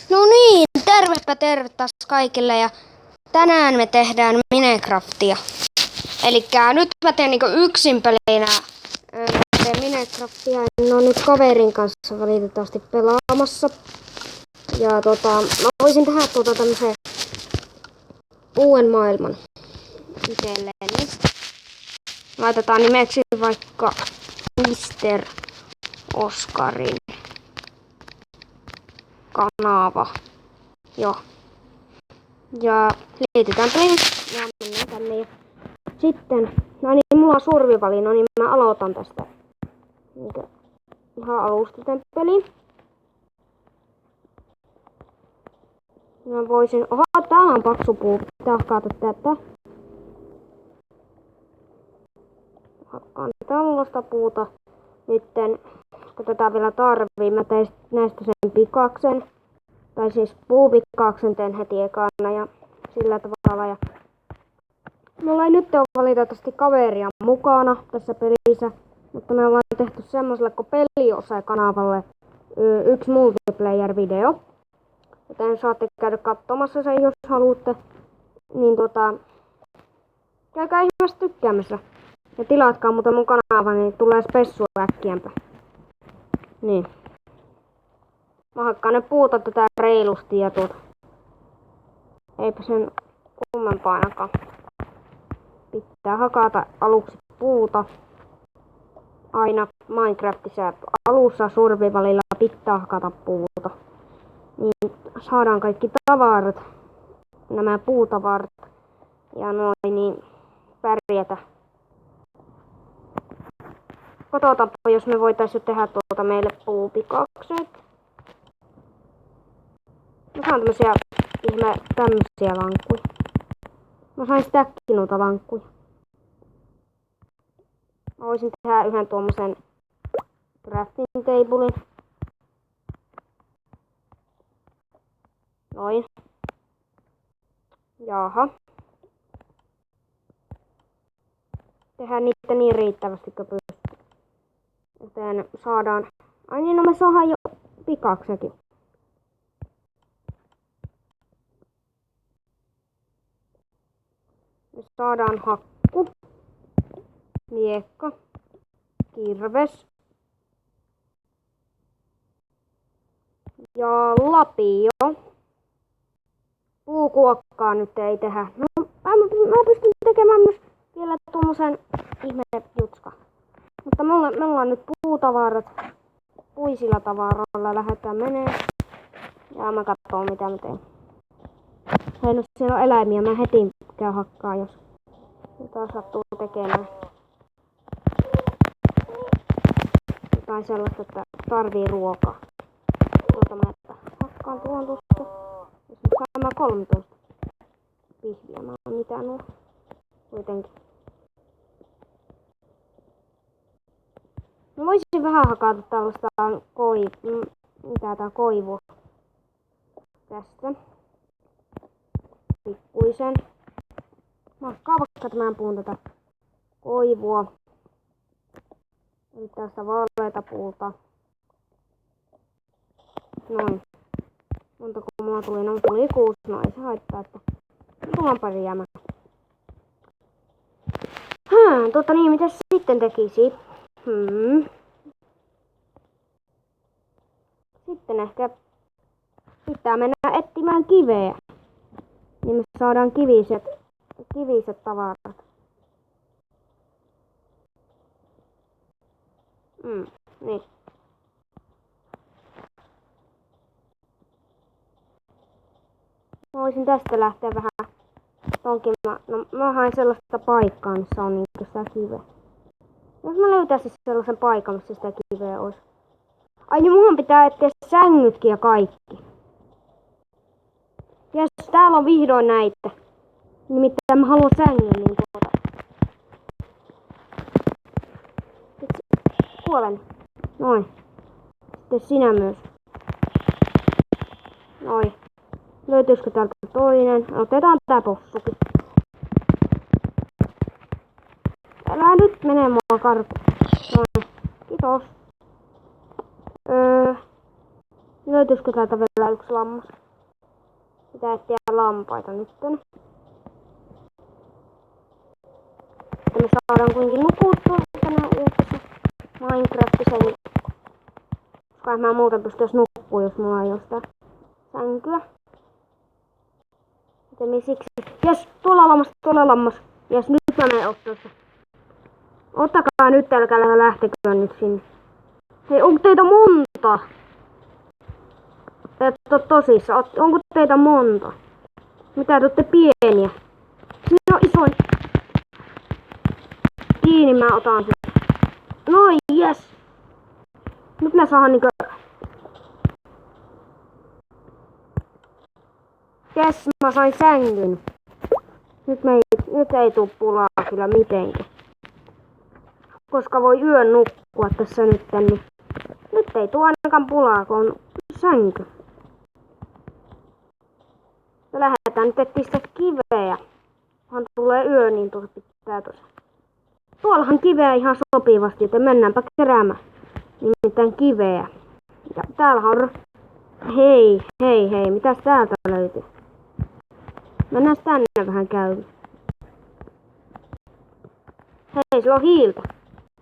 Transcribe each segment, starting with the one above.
No niin, tervepä terve taas kaikille ja tänään me tehdään Minecraftia. Elikkä nyt mä teen niinku yksin pelinä teen Minecraftia. En oo nyt kaverin kanssa valitettavasti pelaamassa. Ja mä voisin tehdä tämmösen uuden maailman itselleni. Laitetaan nimeksi vaikka Mr. Oskarin kanava. Joo. Ja liitetään peli ja mennään tänne. Ja sitten, no niin, mulla on survivali, no niin mä aloitan tästä ihan alusta tän pelin. Mä voisin, täällä on paksu puu, pitää hakata tätä. Hakkaan tällaista puuta. Nytten, kun tätä vielä tarvii, mä tein näistä sen pikaksen. Tai siis puupikkauksen teen heti ekana ja sillä tavalla. Ja mulla ei nyt ole valitettavasti kaveria mukana tässä pelissä, mutta me ollaan tehty semmoselle kun peliosa-kanavalle yksi multiplayer-video. Joten saatte käydä katsomassa sen, jos haluatte. Niin käykää ihmeessä tykkäämässä. Ja tilatkaa muuten mun kanava, niin tulee spessua äkkiämpä. Niin. Mä hakkaan ne puuta tätä reilusti ja eipä sen kummempaa ainakaan. Pitää hakata aluksi puuta. Aina Minecraftissa alussa survivalilla pitää hakata puuta. Niin saadaan kaikki tavarat, nämä puutavarat ja noin niin pärjätä. Katsotaanpa, jos me voitaisiin tehdä meille puupikakset. Mä saan tämmösiä lankkuja. Mä sain stäkkinuta lankkuja. Mä voisin tehdä yhden tuommoisen crafting tablein. Noin. Jaha. Tehdään niitä niin riittävästi kuin pystyy. Joten saadaan... Ai niin, no me saadaan jo pikaksekin. Me saadaan hakku, miekka, kirves ja lapio. Puukuokkaa nyt ei tehdä. No, mä pystyn tekemään myös vielä tuommoisen ihme jutska. Mutta me ollaan nyt puutavarat. Puisilla tavaroilla lähdetään menee. Ja mä katson mitä mä teen. Hei, no siellä on eläimiä. Mä heti käyn hakkaa, jos jotain sattuu tekemään. Jotain sellaista, että tarvii ruokaa. Mä hakkaan tuon tuosta. Jos mä saan 13 pihviä. Mä oon mitään nuo. Kuitenkin. Mä voisin vähän hakata tällaista koivua. Tästä. Pikkuisen. Mä hakkaan vaikka tämän puun tätä koivua. Eli tästä vaaleita puuta. Noin. Montako mulla tuli? No tuli 6. No ei se haittaa, että tullaan pärjäämään. Niin, mitä sitten tekisi? Sitten ehkä pitää mennä etsimään kiveä. Niin me saadaan kiviset tavarat. Niin. Mä voisin tästä lähteä vähän tonkin. Mä haen sellaista paikkaa, missä on niinku sitä kiveä. Jos mä löytäisin sellaisen paikan, missä sitä kiveä olisi. Ai niin, munhan pitää etsiä sängytkin ja kaikki. Jes, täällä on vihdoin näitä. Nimittäin mä haluan sängyn, niin kuolen. Noin. Sitten sinä myös. Noin. Löytyisikö täältä toinen? Otetaan tää possukin. Älä nyt mene mua karkuun. Noin. Kiitos. Löytyisikö täältä vielä yksi lammas? Pitää etsiä lampaita nytten. Me saadaan kuitenkin nukuttua tänä yössä Minecraftissa. Niin kai mä muuten pystyis nukkuu, jos mulla ei oo sitä sänkyä. Joten siksi. Jes, tuolla lammas. Jes, nyt mä menen ottaa se. Ottakaa nyt, älkää lähtekö nyt sinne. Hei, onko teitä monta? Te ette oo tosissaan. Onko teitä monta? Mitä te ootte pieniä? Siinä on isoin. Kiinni mä otan sen. Noin, jes. Nyt mä saan niinkö... Jes, mä sain sängyn. Nyt ei tuu pulaa kyllä mitenkään. Koska voi yön nukkua tässä nytten, niin nyt ei tuu ainakaan pulaa, kun on sänky. Ja lähdetään nyt etsiä sitä kiveä. Kunhan tulee yö, niin tuossa pitää tosiaan. Tuollahan kiveä ihan sopivasti, joten mennäänpä keräämään nimittäin kiveä. Ja täällä on... Hei, mitäs täältä löytyy? Mennään tänne vähän käymään. Hei, sillä on hiiltä.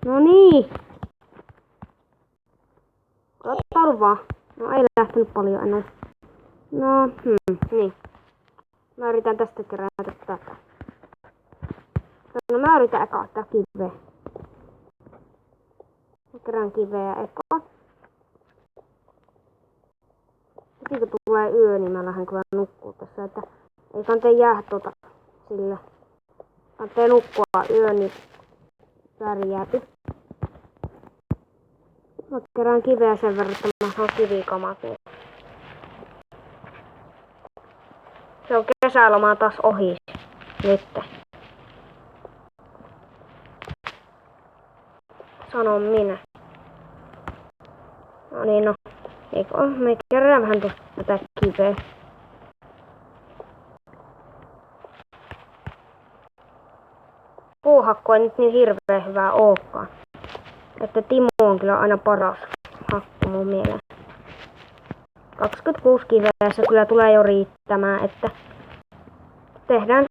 No niin. Odottaudu vaan. No ei lähtenyt paljon enää. No, niin. Mä yritän tästä kerätä tätä. No mä yritän eka ottaa kiveä. Mä kerään kiveä eka. Heti kun tulee yö, niin mä lähden kyllä nukkuu tässä, että ei kante jää sillä. Kante nukkua yö, niin pärjääty. Mä kerään kiveä sen verran, että mä saan kivikamaa. Se on kesäloma taas ohi nyt. Sanon minä. No niin, no. Eikö me kerään vähän tuosta tätä kiveä. Puuhakku ei nyt niin hirveän hyvää ookaan. Että Timo on kyllä aina paras hakku mun mielestä. 26 kiveä se kyllä tulee jo riittämään, että tehdään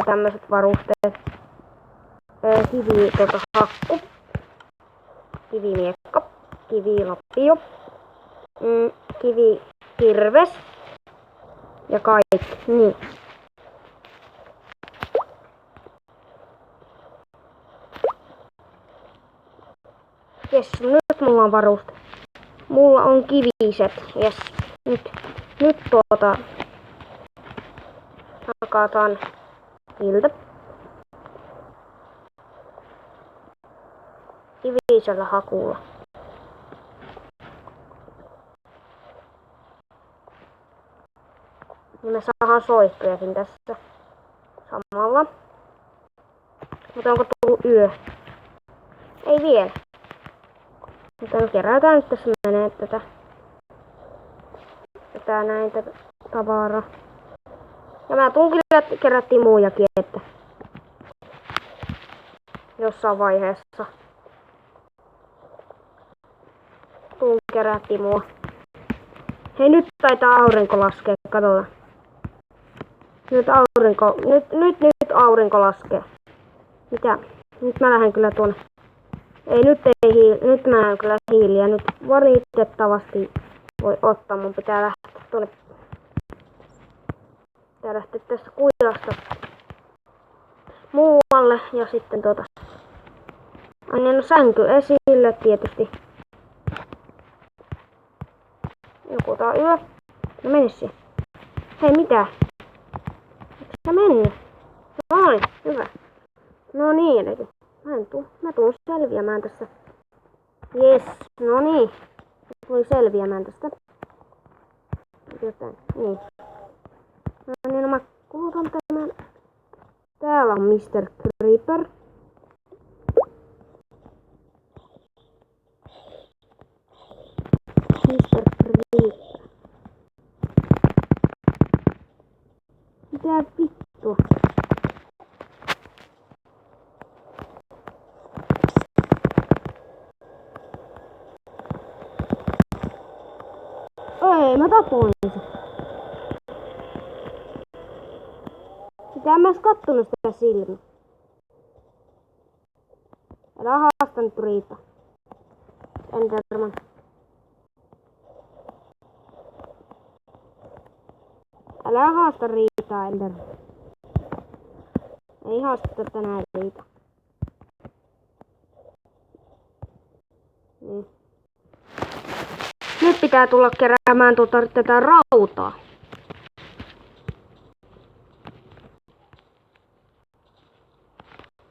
tämmöset varusteet. Hakku, kivimiekka, kivilapio, kivikirves ja kaikki. Niin. Jes, nyt mulla on varuste. Mulla on kiviset. Jes, nyt hakataan hiiltä. Kivisellä hakulla. Ja me saadaan soihtujakin tässä samalla. Mutta onko tullut yö? Ei vielä. Mutta kerätään nyt tässä menee tätä näitä tavaraa. Ja mä tuun kyllä kerättiin muujakin, että jossain vaiheessa tuun kerättiin mua. Hei, nyt taitaa aurinko laskea, katsotaan. Nyt aurinko laskee. Mitä? Nyt mä lähden kyllä tuonne. Nyt mä en kyllä hiiliä. Nyt valitettavasti voi ottaa. Mun pitää lähteä tuonne. Pitää lähteä tästä kujasta muualle. Ja sitten aina sänky esille tietysti. Nukutaan yö. No menis siihen. Hei, mitä? Eikö sä mennyt? Noin, hyvä. No niin, eli mä tuun selviämään tässä. Jes, no niin. Mä tuun selviämään tästä. Jotain, niin. No niin, no mä kulutan tämän. Täällä on Mr. Creeper. Mr. Creeper. Mitä vittua? Hei, mä tapoin sen. Mitä mä ois kattonut sitä silmiä. Älä haasta nyt Riita. Enderman. Älä haasta Riitaa, Enderman. Ei haasteta tänään Riita. Niin. Nyt pitää tulla keräämään tätä rautaa.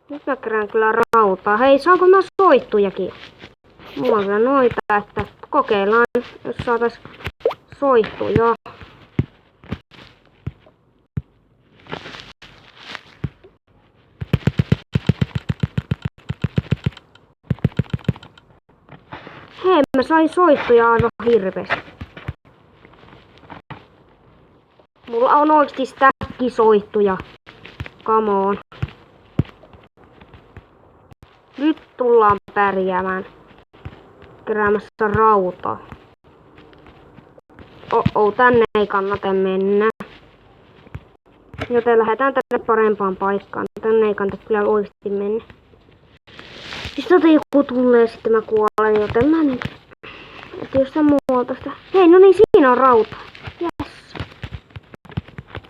Nyt mä kerään kyllä rautaa. Hei, saanko mä soittujakin? Mulla on kyllä noita, että kokeillaan, jos saatais soittuja. Hei, mä sain soittuja aivan hirveästi. Mulla on oikeesti stäkki soittuja. Come on. Nyt tullaan keräämässä rautaa. Tänne ei kannata mennä. Joten lähdetään tänne parempaan paikkaan. Tänne ei kannata kyllä oikeesti mennä. Siis joku tulee, sitten mä kuolen, joten mä nyt... Et jos sä muualta sitä... Hei, no niin, siinä on rauta. Yes.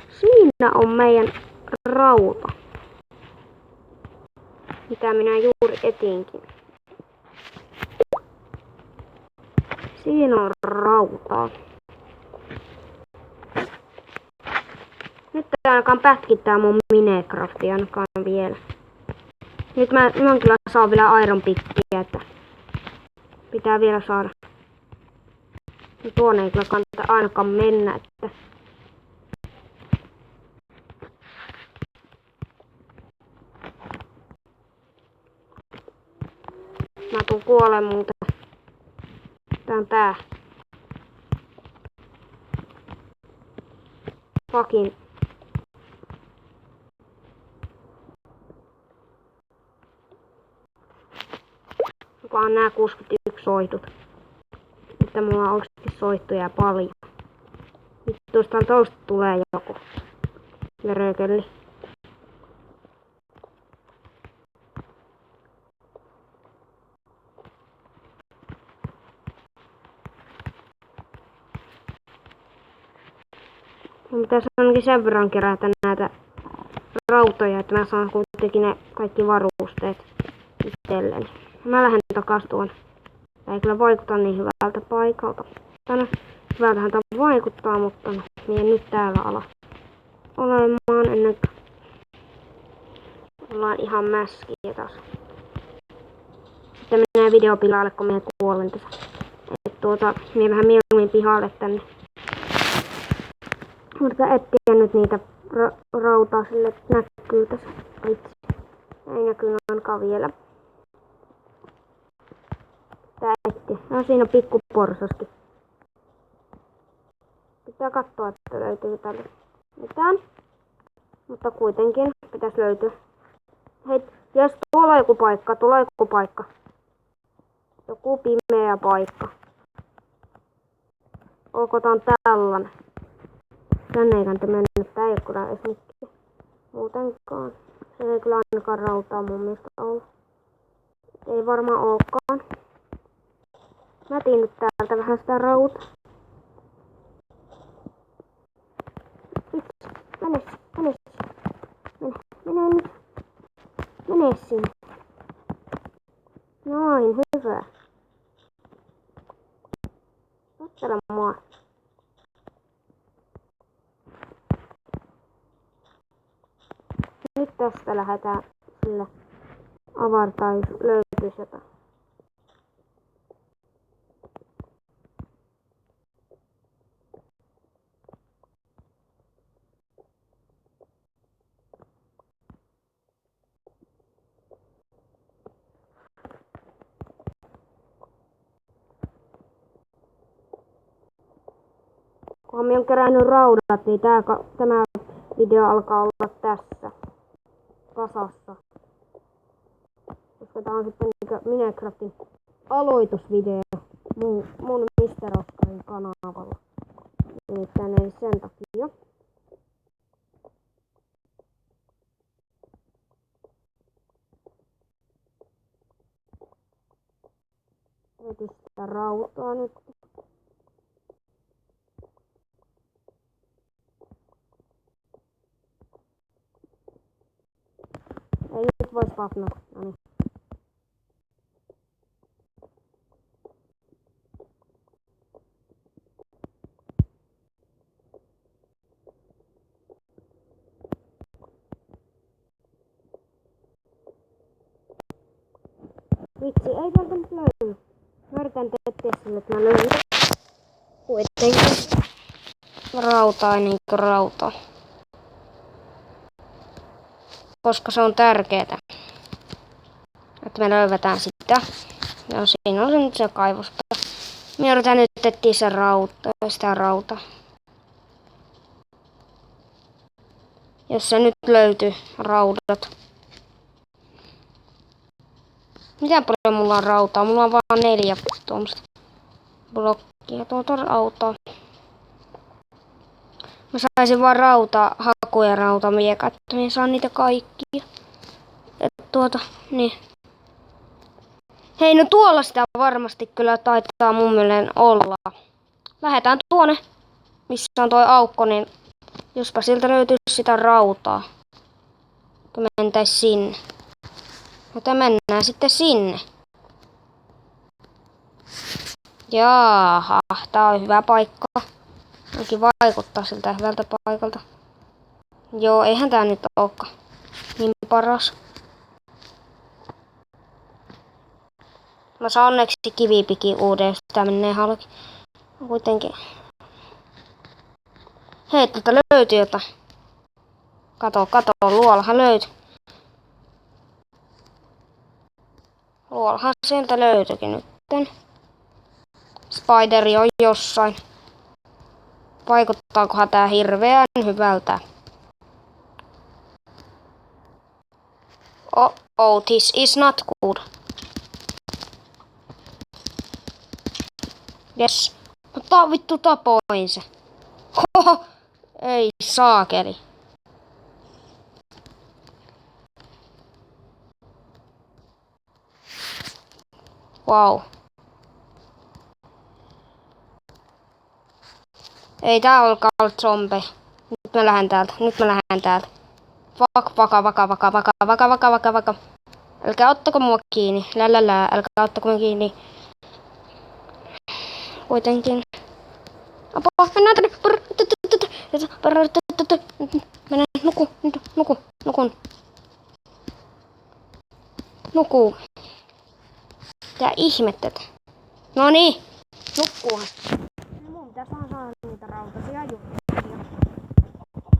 Siinä on meidän rauta. Mitä minä juuri etinkin. Siinä on rautaa. Nyt ainakaan pätkittää mun Minecraftia ainakaan vielä. Nyt mä kyllä saan vielä Iron Pickiä, että pitää vielä saada. Ja tuonne ei kyllä kannata ainakaan mennä, että mä tuun kuoleen muuten. Tää on tää. Fucking. Vaan nää 61 soitut. Että mulla on oikeesti soittuja paljon. Nyt tuosta toista tulee joku. Verökelli. Mun pitäisi ainakin sen verran kerätä näitä rautoja, että mä saan kuitenkin ne kaikki varusteet itselleni. Mä lähden takas tuon. Tää ei kyllä vaikuta niin hyvältä paikalta. Tänne hyvältähän tää vaikuttaa, mutta no, minä nyt täällä ala olemaan ennen kuin ollaan ihan mäskiä taas. Sitten menee videopilaalle, kun minä kuolen tässä. Minä vähän mieluummin pihalle tänne. Mutta etsiä nyt niitä rautaa sille, että näkyy tässä. Itse. Ei näkyy ainakaan vielä. Tää etsiä. No siinä on pikku porsaskin. Pitää katsoa, että löytyy tälle mitään. Mutta kuitenkin pitäisi löytyä. Hei, jos tuolla joku paikka. Joku pimeä paikka. Olko tää on tällainen? Tänne ei kannata mennä, tää ei oo kyllä edes mikkiä. Muutenkaan. Se ei kyllä ainakaan rautaa mun mielestä ollut. Ei varmaan ookaan. Mä tiin nyt täältä vähän sitä rautaa. Mene nyt. Mene sinne. Noin, hyvä. Ottele mua. Nyt tästä lähdetään sille avartaa, jos löytyisi jotain. Kunhan minä olen kerännyt raudat, niin tämä video alkaa olla tässä kasassa. Koska tää on sitten Minecraftin aloitusvideo mun Mr. Oskarin kanavalla. nimittäin eli sen takia. Löytyy sitä rautaa nyt. Ei nyt vois vapnata. Noniin. Vitsi, ei täältä nyt löydy. Mä yritän tehdä sille, että mä löydän kuitenkin rautaa niin kuin rautaa. Koska se on tärkeetä, että me löydetään sitä. Ja siinä on se nyt se kaivos. Mä yritän nyt etsiä sitä rautaa. Jos se nyt löytyy, raudat. Miten paljon mulla on rautaa? Mulla on vaan 4 tuommoista blokkia tuota rautaa. Mä saisin vaan haku- ja rautamiekat, että mä saan niitä kaikkia. Niin. Hei, no tuolla sitä varmasti kyllä taitaa mun mielestä olla. Lähdetään tuonne, missä on toi aukko, niin jospa siltä löytyisi sitä rautaa. Kun mentäis sinne. Joten mennään sitten sinne. Jaaha, tää on hyvä paikka. Ainakin vaikuttaa siltä hyvältä paikalta. Joo, eihän tää nyt olekaan niin paras. Mä saan onneksi kivipikin uuden, jos tää menee halki. Kuitenkin. Hei, täältä löytyy jotain. Kato, luolahan löytyy. Luolahan sieltä löytyikin nytten. Spideri on jossain. Vaikuttaakohan tää hirveän hyvältä? Oh, this is not good. Yes. Mutta vittu tapoin se. Hoho. Ei saakeli. Wow. Ei tää olekaan zombi. Nyt mä lähden täältä. Vaka. Älkää ottako mua kiinni. Älkää ottako mua kiinni. Kuitenkin. Apua, mennään tänne. Mennään, nuku. Tää ihmettä. Noniin, nukkuuhan. Mun pitäis vaan saada niitä rautaisia juttuja.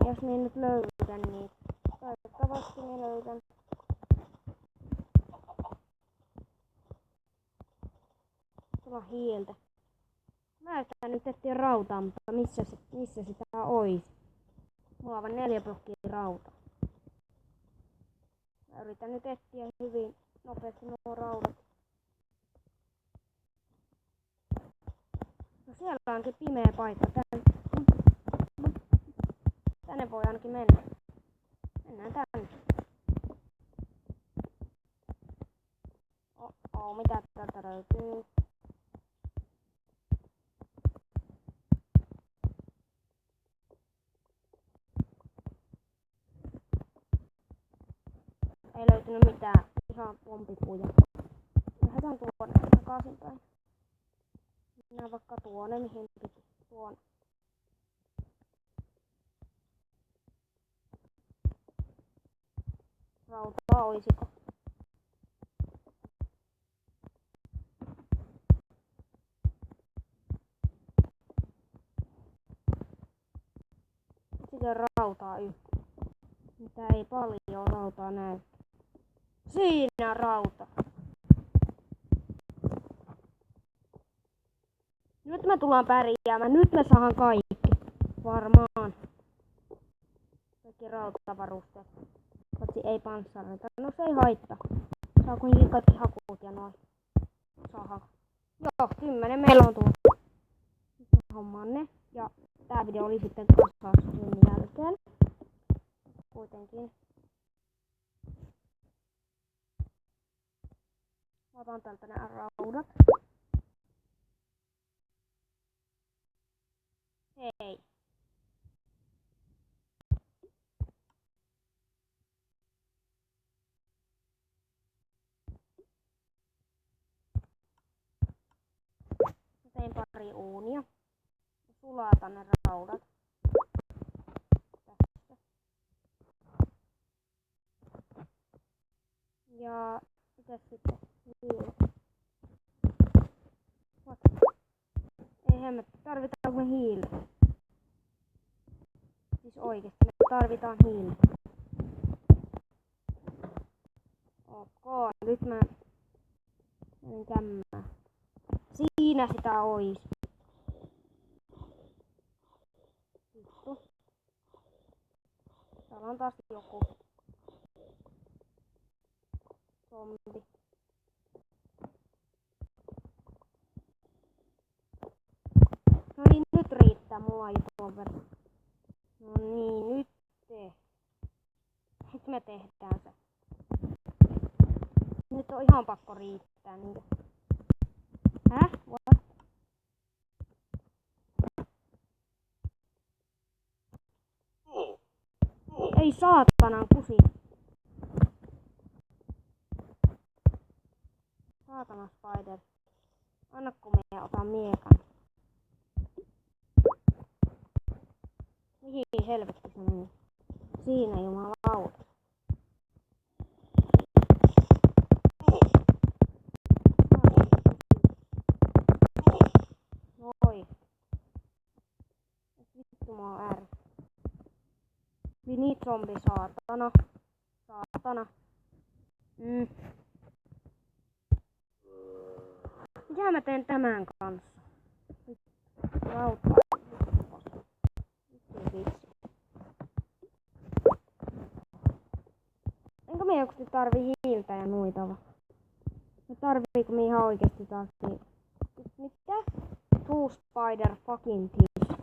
Jos mä nyt löydän niitä. Toivottavasti mä löydän. Tuolla on hiiltä. Mä yritän nyt etsiä rautaa, mutta missä sitä ois? Mulla on vain 4 blokkia rautaa. Mä yritän nyt etsiä hyvin nopeasti nuo raudat. No siellä onkin pimeä paikka. Tänne voi ainakin mennä. Mennään tänne. Mitä täältä löytyy? Ei löytynyt mitään. Ihan pompipuja. Lähdetään tuonne takaisinpäin. Mennään vaikka tuonne mihin piti. Tuonne. Rautaa oisiko? Sitten rautaa yhtä. Mitä ei paljon rautaa näy. Siinä rauta. Nyt me tullaan pärjäämään. Nyt me saadaan kaikki. Varmaan. Kaikki rautavarusteet. Paitsi ei panssareita. No se ei haittaa. Saa kuitenkin kaikki hakut ja noin. Saadaan. Joo, 10 meillä on tullut. Hommaan ne. Ja tää tää video oli sitten kasvauksen jälkeen. Kuitenkin. Mä otan täältä nää raudat. Hei. Mä tein pari uunia. Sulatan ne raudat. Tässä. Ja mitäs sitten? Ei hemmetti, tarvitaanko me hiiltä? Siis oikeesti me tarvitaan hiiltä. Ok, nyt mä menen kämmään. Siinä sitä ois. Vittu. Täällä on taas joku zombi. No niin, nyt riittää mulla jo tuon verran. No niin, nyt Nyt me tehdään se. Nyt on ihan pakko riittää niitä. Häh? What? Ei saatanan kusi. Saatana spider. Anna kun minä otan miekan. Mihin helvetti se meni? Siinä jumalauta. Noi. Vittu mä oon äärissä. We need zombie, saatana. Saatana. Mitä mä teen tämän kanssa? Lauta. Vitsi. Enkä me joku tarvii hiiltä ja noita vaan? Me tarviiko me ihan oikeesti taas niin? Mitä? Two spider fucking this.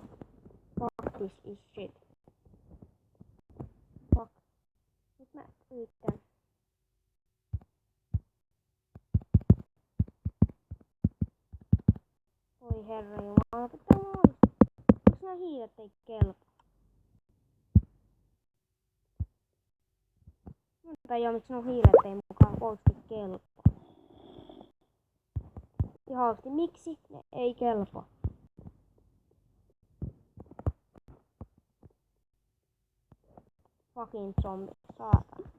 Fuck this is shit. Fuck. Nyt mä yritän. Oi herra jumala, pitää olla. Miksi nää hiilet ei kelpaa? Mä en tajua miksi nuo hiilet ei mukaan oikeesti kelpaa. Ihan oikeesti, miksi ne ei kelpaa? Fucking zombie, saatana.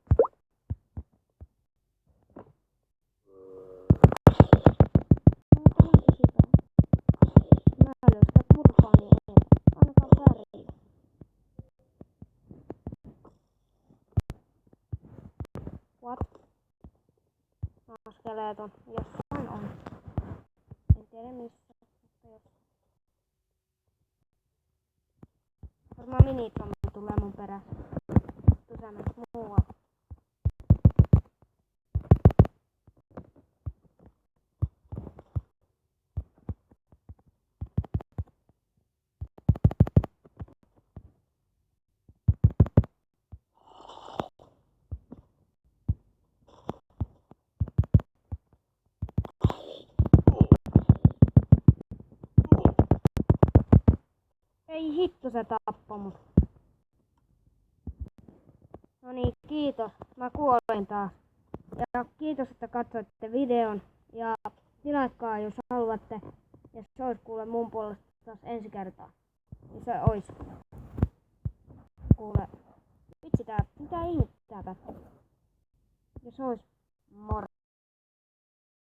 Mä en löydä sitä turpaa niin ei. Ainakaan värillä. What? Skeleton. Jossain on. En tiedä missä. Mutta jos. Varmaan minitrommi tulee mun perässä. Tuossa mennä muualla. Ei hitto, se tappoi mut. No niin, kiitos. Mä kuolin taas. Ja kiitos, että katsoitte videon. Ja tilatkaa, jos haluatte. Ja se olisi kuule mun puolesta taas ensi kertaa. Niin se ois. Kuule. Vitsi tää. Mitä ihmettä tää pätkä? Ja se ois moro.